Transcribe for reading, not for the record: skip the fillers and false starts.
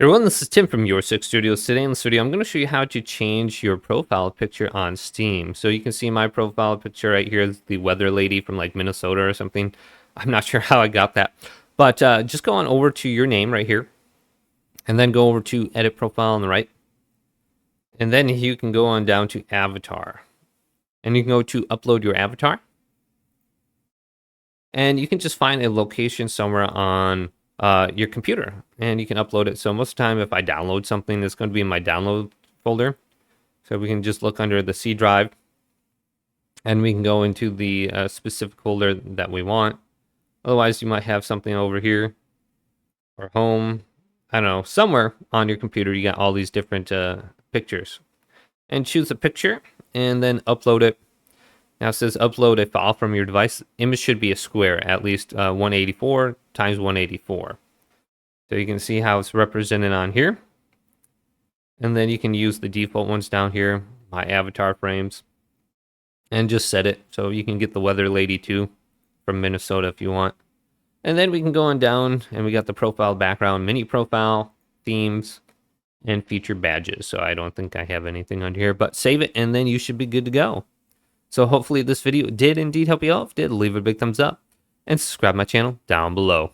Everyone, this is Tim from Your Six Studios. Today in this video, I'm going to show you how to change your profile picture on Steam. So you can see my profile picture right here is the weather lady from like Minnesota or something. I'm not sure how I got that. But just go on over to your name right here. And then go over to Edit Profile on the right. And then you can go on down to Avatar. And you can go to Upload Your Avatar. And you can just find a location somewhere on your computer, and you can upload it. So most of the time, if I download something, it's going to be in my download folder. So we can just look under the C drive, and we can go into the specific folder that we want. Otherwise, you might have something over here or home. I don't know, somewhere on your computer, you got all these different pictures. And choose a picture, and then upload it. Now it says upload a file from your device. Image should be a square, at least 184 times 184. So you can see how it's represented on here. And then you can use the default ones down here, my avatar frames, and just set it. So you can get the weather lady too from Minnesota if you want. And then we can go on down, and we got the profile background, mini profile, themes, and feature badges. So I don't think I have anything on here, but save it, and then you should be good to go. So hopefully this video did indeed help you out. If it did, leave a big thumbs up and subscribe to my channel down below.